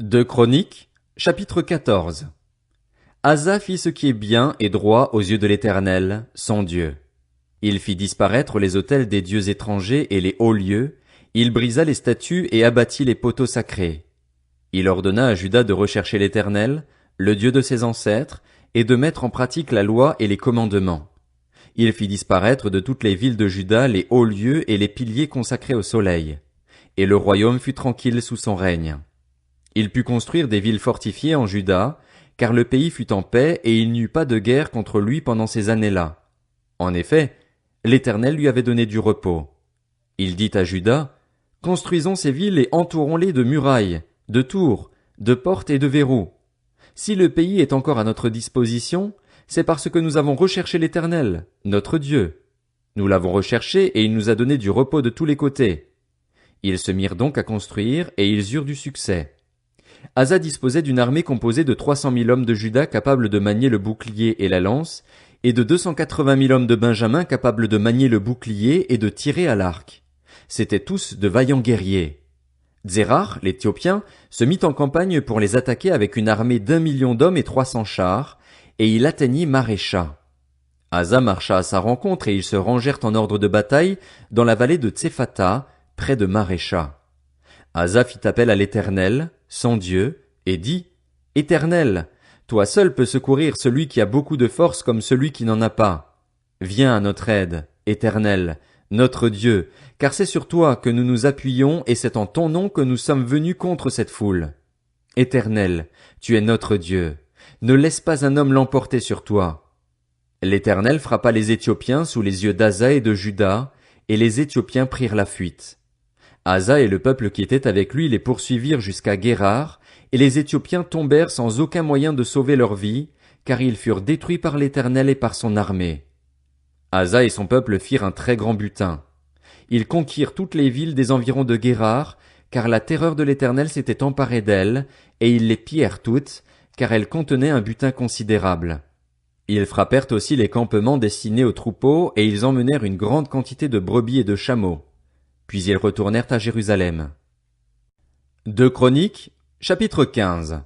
Deux Chroniques, chapitre 14. Asa fit ce qui est bien et droit aux yeux de l'Éternel, son Dieu. Il fit disparaître les autels des dieux étrangers et les hauts lieux, il brisa les statues et abattit les poteaux sacrés. Il ordonna à Juda de rechercher l'Éternel, le Dieu de ses ancêtres, et de mettre en pratique la loi et les commandements. Il fit disparaître de toutes les villes de Juda les hauts lieux et les piliers consacrés au soleil. Et le royaume fut tranquille sous son règne. Il put construire des villes fortifiées en Juda, car le pays fut en paix et il n'y eut pas de guerre contre lui pendant ces années-là. En effet, l'Éternel lui avait donné du repos. Il dit à Juda, « Construisons ces villes et entourons-les de murailles, de tours, de portes et de verrous. Si le pays est encore à notre disposition, c'est parce que nous avons recherché l'Éternel, notre Dieu. Nous l'avons recherché et il nous a donné du repos de tous les côtés. » Ils se mirent donc à construire et ils eurent du succès. Asa disposait d'une armée composée de 300 000 hommes de Juda capables de manier le bouclier et la lance, et de 280 000 hommes de Benjamin capables de manier le bouclier et de tirer à l'arc. C'étaient tous de vaillants guerriers. Zérar, l'Éthiopien, se mit en campagne pour les attaquer avec une armée d'1 million d'hommes et 300 chars, et il atteignit Marécha. Asa marcha à sa rencontre et ils se rangèrent en ordre de bataille dans la vallée de Tsephata, près de Marécha. Asa fit appel à l'Éternel, son Dieu, et dit, « Éternel, toi seul peux secourir celui qui a beaucoup de force comme celui qui n'en a pas. Viens à notre aide, Éternel, notre Dieu, car c'est sur toi que nous nous appuyons et c'est en ton nom que nous sommes venus contre cette foule. Éternel, tu es notre Dieu. Ne laisse pas un homme l'emporter sur toi. » L'Éternel frappa les Éthiopiens sous les yeux d'Asa et de Juda, et les Éthiopiens prirent la fuite. Asa et le peuple qui était avec lui les poursuivirent jusqu'à Guérar, et les Éthiopiens tombèrent sans aucun moyen de sauver leur vie, car ils furent détruits par l'Éternel et par son armée. Asa et son peuple firent un très grand butin. Ils conquirent toutes les villes des environs de Guérar, car la terreur de l'Éternel s'était emparée d'elles, et ils les pillèrent toutes, car elles contenaient un butin considérable. Ils frappèrent aussi les campements destinés aux troupeaux, et ils emmenèrent une grande quantité de brebis et de chameaux. Puis ils retournèrent à Jérusalem. Deux Chroniques, chapitre 15.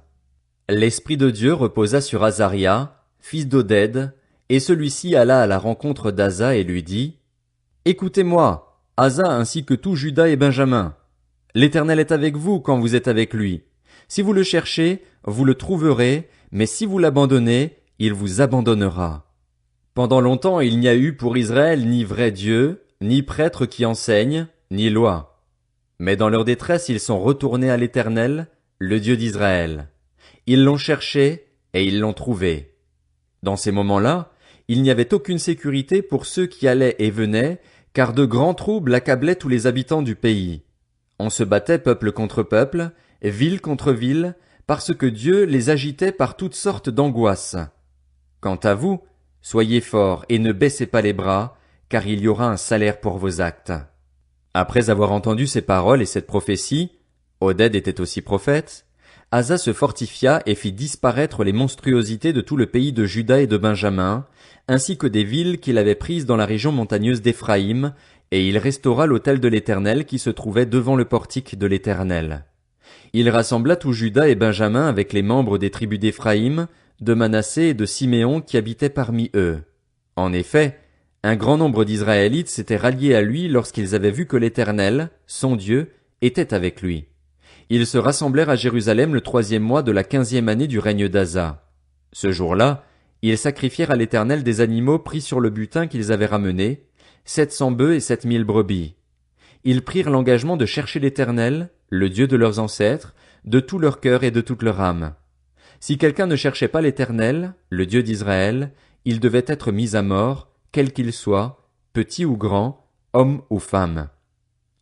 L'Esprit de Dieu reposa sur Azaria, fils d'Oded, et celui-ci alla à la rencontre d'Asa et lui dit, « Écoutez-moi, Asa ainsi que tout Juda et Benjamin. L'Éternel est avec vous quand vous êtes avec lui. Si vous le cherchez, vous le trouverez, mais si vous l'abandonnez, il vous abandonnera. Pendant longtemps il n'y a eu pour Israël ni vrai Dieu, ni prêtre qui enseigne, ni loi. Mais dans leur détresse ils sont retournés à l'Éternel, le Dieu d'Israël. Ils l'ont cherché, et ils l'ont trouvé. Dans ces moments-là, il n'y avait aucune sécurité pour ceux qui allaient et venaient, car de grands troubles accablaient tous les habitants du pays. On se battait peuple contre peuple, ville contre ville, parce que Dieu les agitait par toutes sortes d'angoisses. Quant à vous, soyez forts et ne baissez pas les bras, car il y aura un salaire pour vos actes. » Après avoir entendu ces paroles et cette prophétie, Oded était aussi prophète, Asa se fortifia et fit disparaître les monstruosités de tout le pays de Juda et de Benjamin, ainsi que des villes qu'il avait prises dans la région montagneuse d'Éphraïm, et il restaura l'autel de l'Éternel qui se trouvait devant le portique de l'Éternel. Il rassembla tout Juda et Benjamin avec les membres des tribus d'Éphraïm, de Manassé et de Siméon qui habitaient parmi eux. En effet, un grand nombre d'Israélites s'étaient ralliés à lui lorsqu'ils avaient vu que l'Éternel, son Dieu, était avec lui. Ils se rassemblèrent à Jérusalem le 3e mois de la 15e année du règne d'Asa. Ce jour-là, ils sacrifièrent à l'Éternel des animaux pris sur le butin qu'ils avaient ramené, 700 bœufs et 7000 brebis. Ils prirent l'engagement de chercher l'Éternel, le Dieu de leurs ancêtres, de tout leur cœur et de toute leur âme. Si quelqu'un ne cherchait pas l'Éternel, le Dieu d'Israël, il devait être mis à mort, quel qu'il soit, petit ou grand, homme ou femme.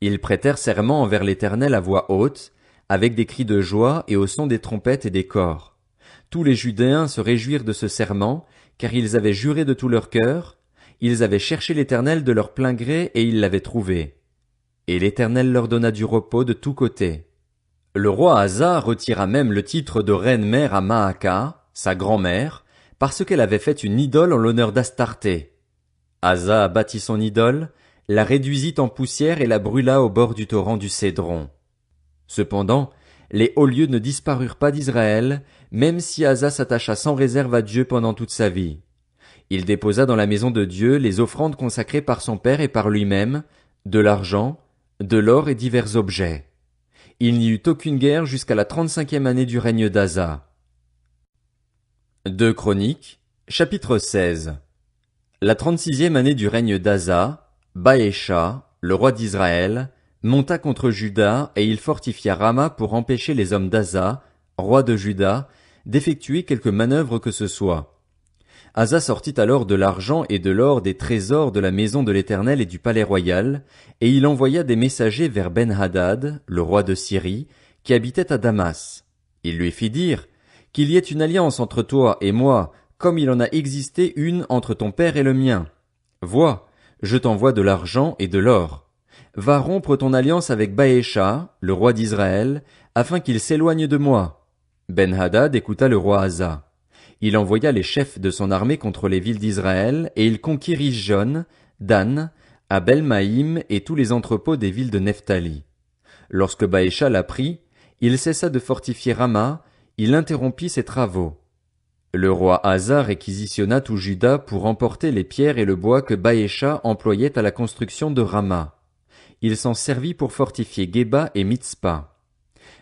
Ils prêtèrent serment envers l'Éternel à voix haute, avec des cris de joie et au son des trompettes et des cors. Tous les Judéens se réjouirent de ce serment, car ils avaient juré de tout leur cœur, ils avaient cherché l'Éternel de leur plein gré et ils l'avaient trouvé. Et l'Éternel leur donna du repos de tous côtés. Le roi Asa retira même le titre de reine-mère à Maaka, sa grand-mère, parce qu'elle avait fait une idole en l'honneur d'Astarté. Asa abattit son idole, la réduisit en poussière et la brûla au bord du torrent du Cédron. Cependant, les hauts lieux ne disparurent pas d'Israël, même si Asa s'attacha sans réserve à Dieu pendant toute sa vie. Il déposa dans la maison de Dieu les offrandes consacrées par son père et par lui-même, de l'argent, de l'or et divers objets. Il n'y eut aucune guerre jusqu'à la 35e année du règne d'Asa. 2 Chroniques, chapitre 16. La 36e année du règne d'Asa, Baécha, le roi d'Israël, monta contre Juda et il fortifia Rama pour empêcher les hommes d'Asa, roi de Juda, d'effectuer quelque manœuvre que ce soit. Asa sortit alors de l'argent et de l'or des trésors de la maison de l'Éternel et du palais royal, et il envoya des messagers vers Ben-Hadad, le roi de Syrie, qui habitait à Damas. Il lui fit dire, qu'il y ait une alliance entre toi et moi, comme il en a existé une entre ton père et le mien. Vois, je t'envoie de l'argent et de l'or. Va rompre ton alliance avec Baécha, le roi d'Israël, afin qu'il s'éloigne de moi. Ben-Hadad écouta le roi Asa. Il envoya les chefs de son armée contre les villes d'Israël, et il conquit Jon, Dan, Abel-Maïm et tous les entrepôts des villes de Nephtali. Lorsque Baécha l'apprit, il cessa de fortifier Rama, il interrompit ses travaux. Le roi Asa réquisitionna tout Juda pour emporter les pierres et le bois que Baécha employait à la construction de Rama. Il s'en servit pour fortifier Geba et Mitzpa.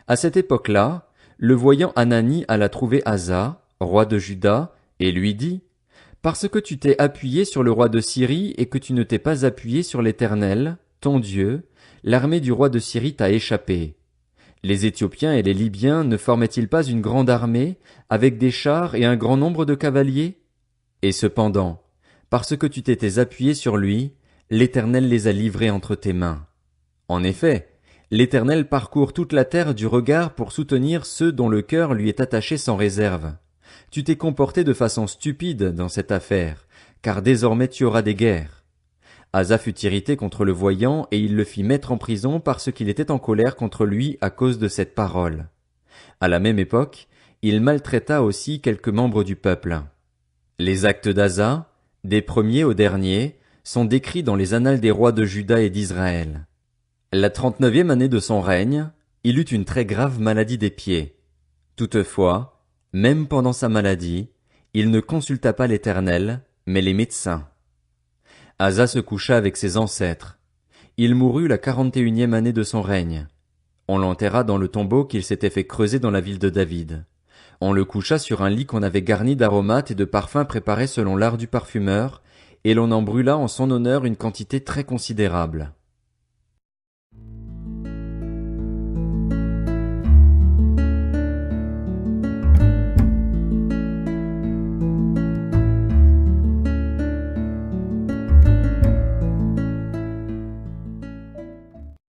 À cette époque-là, le voyant Hanani alla trouver Asa, roi de Juda, et lui dit, « Parce que tu t'es appuyé sur le roi de Syrie et que tu ne t'es pas appuyé sur l'Éternel, ton Dieu, l'armée du roi de Syrie t'a échappé. Les Éthiopiens et les Libyens ne formaient-ils pas une grande armée, avec des chars et un grand nombre de cavaliers? Et cependant, parce que tu t'étais appuyé sur lui, l'Éternel les a livrés entre tes mains. En effet, l'Éternel parcourt toute la terre du regard pour soutenir ceux dont le cœur lui est attaché sans réserve. Tu t'es comporté de façon stupide dans cette affaire, car désormais tu auras des guerres. » Asa fut irrité contre le voyant et il le fit mettre en prison parce qu'il était en colère contre lui à cause de cette parole. À la même époque, il maltraita aussi quelques membres du peuple. Les actes d'Asa, des premiers aux derniers, sont décrits dans les annales des rois de Juda et d'Israël. La 39e année de son règne, il eut une très grave maladie des pieds. Toutefois, même pendant sa maladie, il ne consulta pas l'Éternel, mais les médecins. Asa se coucha avec ses ancêtres. Il mourut la 41e année de son règne. On l'enterra dans le tombeau qu'il s'était fait creuser dans la ville de David. On le coucha sur un lit qu'on avait garni d'aromates et de parfums préparés selon l'art du parfumeur, et l'on en brûla en son honneur une quantité très considérable.